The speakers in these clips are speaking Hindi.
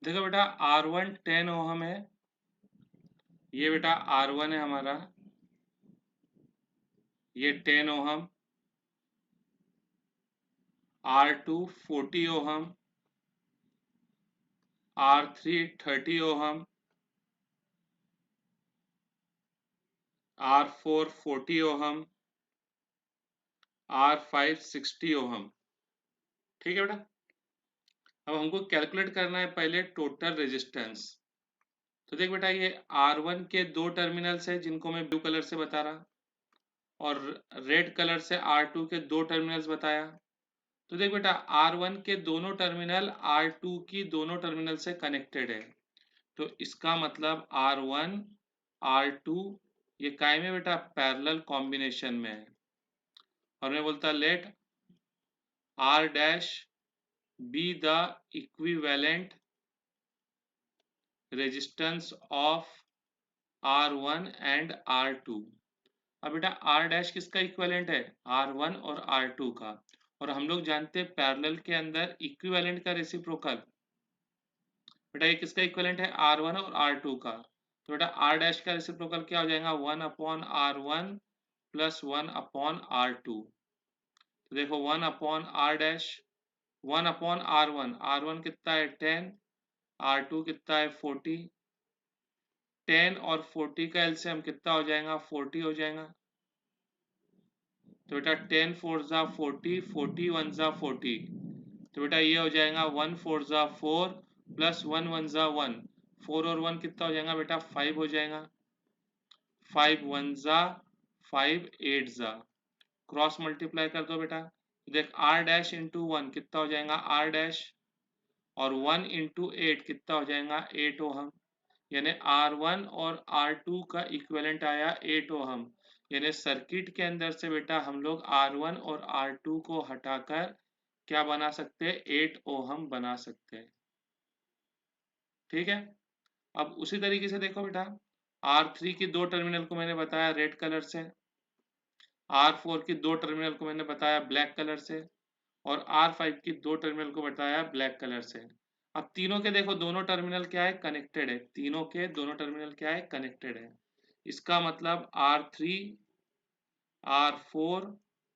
देखो बेटा R1 10 ओहम है, ये बेटा R1 है हमारा, ये 10 ohm, R2 40 ohm, R3 30 ohm, R4 40 ohm, R5 60 ohm. ठीक है बेटा। अब हमको कैलकुलेट करना है पहले टोटल रेजिस्टेंस। तो देख बेटा ये R1 के दो टर्मिनल्स है जिनको मैं ब्लू कलर से बता रहा, और रेड कलर से R2 के दो टर्मिनल्स बताया। तो देख बेटा R1 के दोनों टर्मिनल R2 की दोनों टर्मिनल से कनेक्टेड है, तो इसका मतलब R1 R2 ये काय में बेटा पैरेलल कॉम्बिनेशन में है। और मैं बोलता let R dash be the equivalent resistance of R1 and R2। अब बेटा R डैश किसका इक्विवेलेंट है, R1 और R2 का, और हम लोग जानते हैं पैरेलल के अंदर इक्विवेलेंट का रेसिप्रोकल। बेटा ये किसका इक्विवेलेंट है, R1 और R2 का। तो बेटा R डैश का रेसिप्रोकल क्या हो जाएगा, 1/R1 प्लस 1/R2। तो देखो 1/R डैश, 1/R1, R1 कितना है 10, R2 कितना है 40, 10 और 40 का एलसीएम कितना हो जाएगा, 40 हो जाएगा। तो बेटा 10 4 जा 40, 40 1 जा 40, तो बेटा ये हो जाएगा 1 4 जा 4 प्लस 1 1 जा 1, 4 और 1 कितना हो जाएगा बेटा 5 हो जाएगा, 5 1 जा 5 8 जा, क्रॉस मल्टीप्लाई कर दो बेटा। देख R डैश इंटू 1 कितना हो जाएगा R डैश, और 1 इंटू 8 कितना हो जाएगा 8 ओहम, यानी R1 और R2 का इक्विवेलेंट आया 8 ओहम। यानी सर्किट के अंदर से बेटा हम लोग R1 और R2 को हटाकर क्या बना सकते हैं, 8 ओहम बना सकते हैं। ठीक है। अब उसी तरीके से देखो बेटा R3 की दो टर्मिनल को मैंने बताया रेड कलर से, R4 की दो टर्मिनल को मैंने बताया ब्लैक कलर से, और R5 की दो टर्मिनल को बताया ब्लैक कलर से। अब तीनों के देखो दोनों टर्मिनल क्या है, कनेक्टेड है, तीनों के दोनों टर्मिनल क्या है, कनेक्टेड है। इसका मतलब R3 R4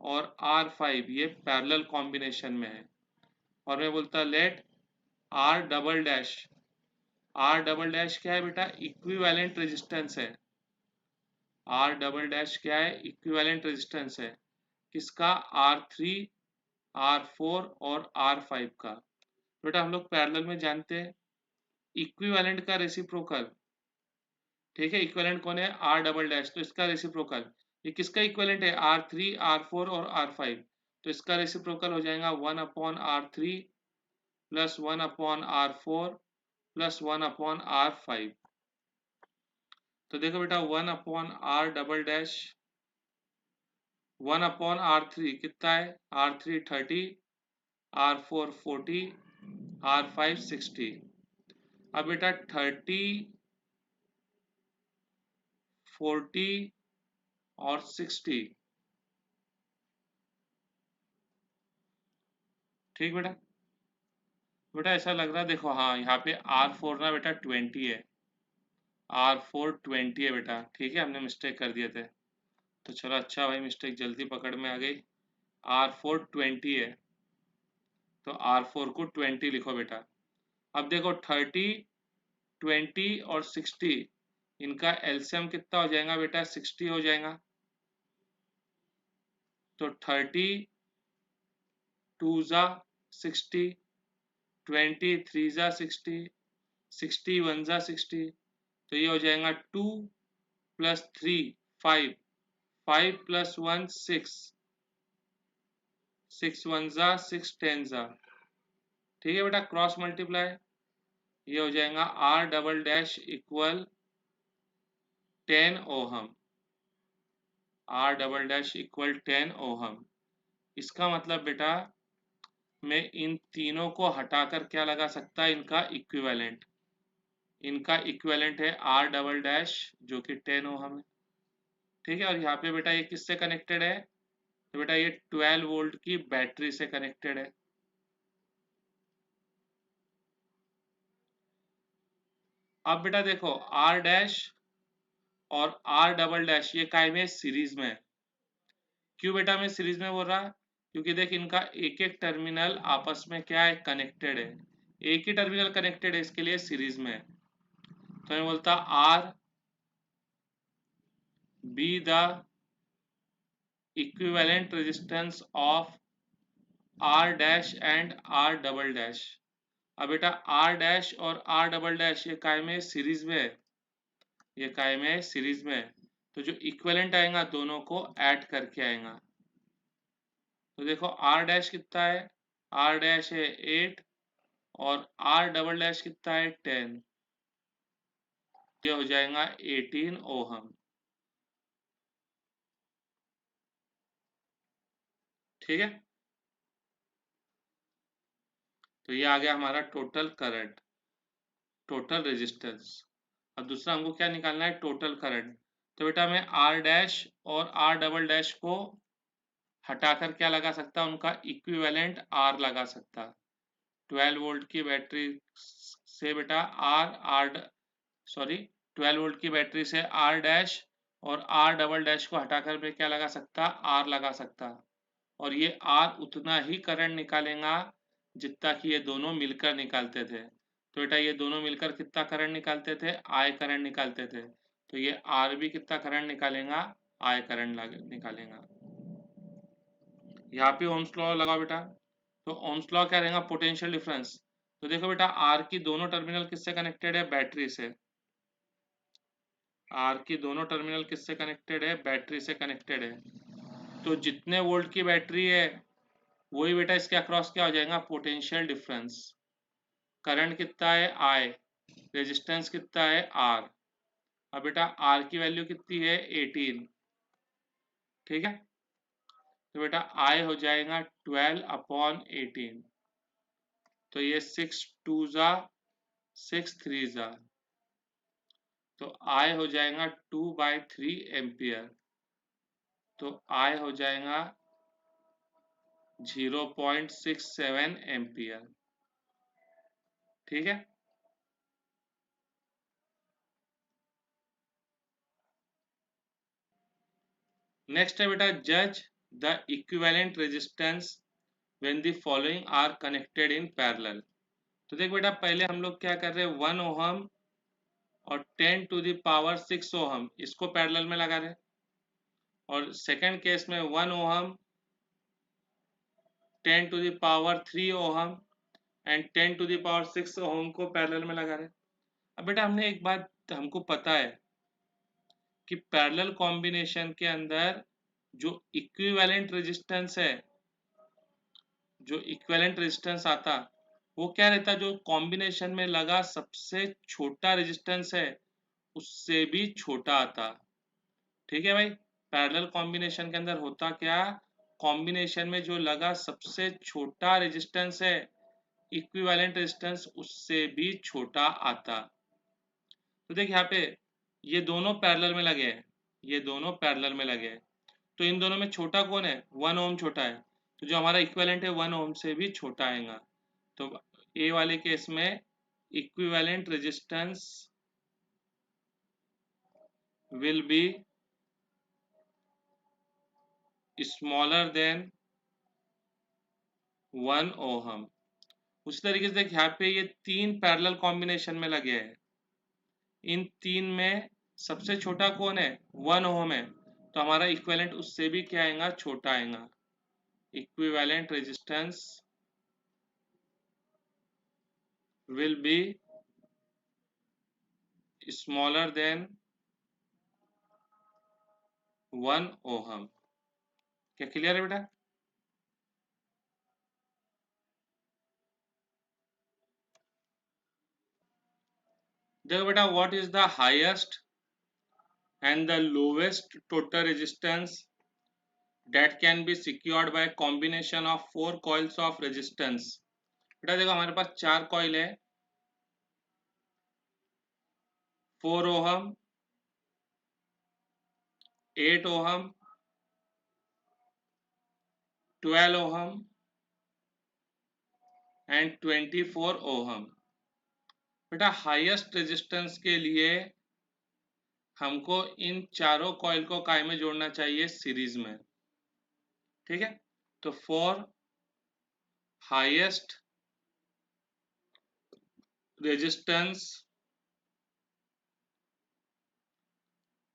और R5 ये पैरेलल कॉम्बिनेशन में है। और मैं बोलता let R double dash, R double dash क्या है बेटा, इक्विवेलेंट रेजिस्टेंस है। R डबल डैश क्या है, इक्विवेलेंट रेजिस्टेंस है, किसका, R3 R4 और R5 का। बेटा हम लोग पैरेलल में जानते हैं इक्विवेलेंट का रेसिप्रोकल। ठीक है, इक्विवेलेंट कौन है, R डबल डैश, तो इसका रेसिप्रोकल ये किसका इक्विवेलेंट है, R3 R4 और R5, तो इसका रेसिप्रोकल हो जाएगा 1/R3 plus 1/R4 plus 1/R5। तो देखो बेटा 1/R डबल डैश, 1/R3 कितना है, R3 30, R4 40, R5 60। अब बेटा 30 40 और 60, ठीक बेटा। बेटा ऐसा लग रहा है देखो, हाँ यहाँ पे R4 ना बेटा 20 है, R4 20 है बेटा। ठीक है, हमने मिस्टेक कर दिए थे, तो चलो अच्छा भाई मिस्टेक जल्दी पकड़ में आ गई। R4 20 है, तो R4 को 20 लिखो बेटा। अब देखो 30 20 और 60 इनका एलसीएम कितना हो जाएगा बेटा, 60 हो जाएगा। तो 30 2 जा 60, 20 3 जा 60, 60 1 जा 60, तो ये हो जाएगा 2 प्लस 3 5, 5 प्लस 1 6, 6 1 जा 6 10 जा। ठीक है बेटा, क्रॉस मल्टीप्लाई, ये हो जाएगा R double dash equal 10 ohm, R double dash equal 10 ohm. इसका मतलब बेटा मैं इन तीनों को हटाकर क्या लगा सकता है, इनका इक्विवेलेंट। इनका इक्विवेलेंट है R डबल डैश जो कि 10 ओहम है। ठीक है, और यहाँ पे बेटा ये किससे कनेक्टेड है, तो बेटा ये 12 वोल्ट की बैटरी से कनेक्टेड है। अब बेटा देखो आर डैश और आर डबल डैश ये काय में सीरीज में है। क्यों बेटा मैं सीरीज में बोल रहा, क्योंकि देख इनका एक एक टर्मिनल आपस में क्या है, कनेक्टेड है। एक ही टर्मिनल कनेक्टेड है, इसके लिए सीरीज में है। तो मैं बोलता R be the equivalent resistance of R dash and R double dash. अब बेटा आर डैश और आर डबल डैश ये काय में सीरीज में है, ये काय में सीरीज में है। तो जो इक्विवेलेंट आएगा दोनों को ऐड करके आएगा। तो देखो आर डैश कितना है, आर डैश है 8 और आर डबल डैश कितना है 10। ये हो जाएगा 18 ओहम। ठीक है, तो ये आ गया हमारा टोटल करंट, टोटल रेजिस्टेंस। अब दूसरा हमको क्या निकालना है, टोटल करंट। तो बेटा मैं आर डैश और आर डबल डैश को हटाकर क्या लगा सकता, उनका इक्विवेलेंट आर लगा सकता। 12 वोल्ट की बैटरी से बेटा सॉरी 12 वोल्ट की बैटरी से आर डैश और आर डबल डैश को हटाकर मैं क्या लगा सकता, आर लगा सकता। और ये आर उतना ही करंट निकालेगा जितना कि ये दोनों मिलकर निकालते थे। तो बेटा ये दोनों मिलकर कितना करंट निकालते थे, आई करंट निकालते थे। तो ये आर भी कितना करंट निकालेगा, आई करंट निकालेगा। यहाँ पे ओम्स लॉ लगाओ बेटा। तो ओम्स लॉ क्या रहेगा, पोटेंशियल डिफरेंस। तो देखो बेटा आर की दोनों टर्मिनल किससे कनेक्टेड है, बैटरी से। आर की दोनों टर्मिनल किससे कनेक्टेड है, बैटरी से कनेक्टेड है। तो जितने वोल्ट की बैटरी है वही बेटा इसके अक्रॉस क्या हो जाएगा, पोटेंशियल डिफरेंस। करंट कितना है आई, रेजिस्टेंस कितना है आर। अब बेटा आर की वैल्यू कितनी है 18। ठीक है, तो बेटा आई हो जाएगा 12/18। तो ये 6 2 जा 6 3 जा, तो आई हो जाएगा 2/3 एम्पियर। तो आई हो जाएगा 0.67 एम्पियर। ठीक है, नेक्स्ट है बेटा जज the equivalent resistance when the following are connected in parallel. तो देख बेटा पहले हम लोग क्या कर रहे हैं, 1 ओहम और 10⁶ ओहम इसको पैरेलल में लगा रहे हैं। और सेकंड केस में 1 ओहम 10⁻³ ओहम एंड 10⁶ ओहम को पैरेलल में लगा रहे हैं। अब बेटा हमने एक बात हमको पता है कि पैरेलल कॉम्बिनेशन के अंदर जो इक्विवेलेंट रेजिस्टेंस है, जो इक्विवेलेंट रेजिस्टेंस आता वो क्या रहता, जो कॉम्बिनेशन में लगा सबसे छोटा रेजिस्टेंस है उससे भी छोटा आता। ठीक है भाई, पैरेलल कॉम्बिनेशन के अंदर होता क्या, कॉम्बिनेशन में जो लगा सबसे छोटा रेजिस्टेंस है इक्विवेलेंट रेजिस्टेंस उससे भी छोटा आता। तो देख यहाँ पे ये दोनों पैरेलल में लगे हैं, ये दोनों पैरेलल में लगे हैं। तो इन दोनों में छोटा कौन है, 1 ओम छोटा है। तो जो हमारा इक्विवेलेंट है 1 ओम से भी छोटा आएगा। तो ए वाले केस में equivalent resistance will be smaller than 1 ohm. उसी तरीके से देख यहाँ पे ये 3 पैरेलल कॉम्बिनेशन में लगे हैं, इन 3 में सबसे छोटा कौन है, 1 ओहम है। तो हमारा इक्विवेलेंट उससे भी क्या आएगा, छोटा आएगा। Equivalent resistance will be smaller than 1 ohm. क्या क्लियर है बेटा? देखो बेटा what is the highest and the lowest total resistance that can be secured by combination of 4 coils of resistance। बेटा देखो हमारे पास 4 कॉइल है, 4 ohm 8 ohm 12 ohm and 24 ohm. बेटा हाईएस्ट रेजिस्टेंस के लिए हमको इन चारों कॉइल को काय में जोड़ना चाहिए, सीरीज में। ठीक है, तो for highest resistance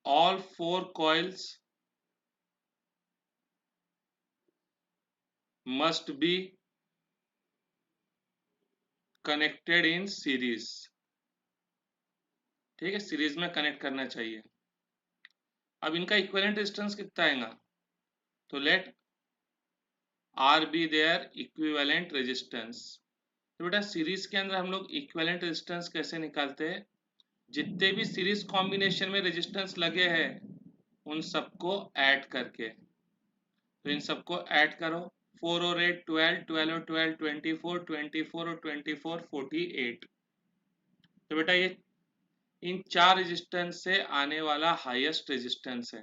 all four coils must be connected in series। ठीक है, सीरीज में कनेक्ट करना चाहिए। अब इनका इक्विवेलेंट रेजिस्टेंस कितना आएगा, तो let R be their equivalent resistance. तो बेटा सीरीज के अंदर हम लोग इक्विवेलेंट रेजिस्टेंस कैसे निकालते हैं, जितने भी सीरीज कॉम्बिनेशन में रेजिस्टेंस लगे हैं उन सबको ऐड करके। तो इन सबको ऐड करो, 4 और 8 12, 12 और 12 24, 24 और 24 48। तो बेटा ये इन चार रेजिस्टेंस से आने वाला हाईएस्ट रेजिस्टेंस है।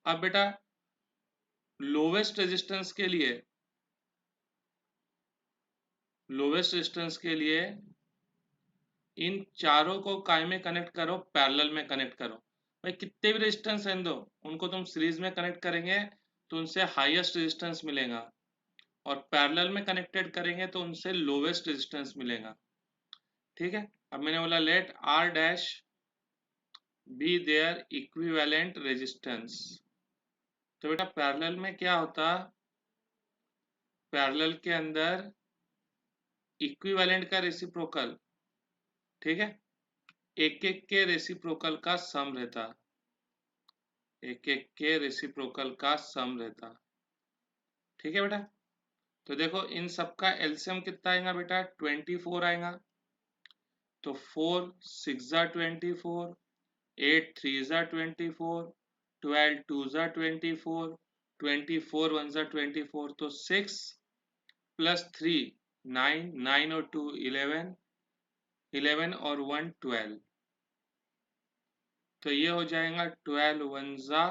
अब बेटा लोवेस्ट रेजिस्टेंस के लिए, लोवेस्ट रेजिस्टेंस के लिए इन चारों को काय में कनेक्ट करो, पैरेलल में कनेक्ट करो। भाई कितने भी रेजिस्टेंस हैं दो, उनको तुम सीरीज में कनेक्ट करेंगे तो उनसे हाईएस्ट रेजिस्टेंस मिलेगा, और पैरेलल में कनेक्टेड करेंगे तो उनसे लोवेस्ट रेजिस्टेंस मिलेगा। ठीक है, अब मैंने बोला let R dash be their equivalent resistance. तो बेटा पैरेलल में क्या होता, पैरेलल के अंदर इक्विवेलेंट का रेसिप्रोकल, ठीक है, एक एक के रेसिप्रोकल का सम रहता, एक एक के रेसिप्रोकल का सम रहता। ठीक है बेटा, तो देखो इन सबका एलसीएम कितना आएगा बेटा, 24 आएगा। तो 4 6 जा 24, 8 3 जा 24, 12 2 जा 24, 24 1 जा 24, तो 6 प्लस 3 9, 9 और 2 11, 11 और 1 12। तो ये हो जाएगा 12 1 जा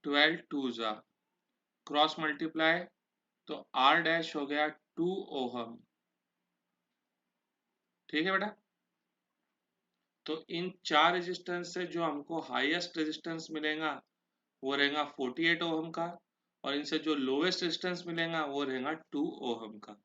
12 2 जा, क्रॉस मल्टीप्लाई, तो आर डैश हो गया 2 ओहम। ठीक है बेटा, तो इन चार रेजिस्टेंस से जो हमको हाईएस्ट रेजिस्टेंस मिलेगा वो रहेगा 48 ओहम का, और इनसे जो लोवेस्ट रेजिस्टेंस मिलेगा वो रहेगा 2 ओहम का।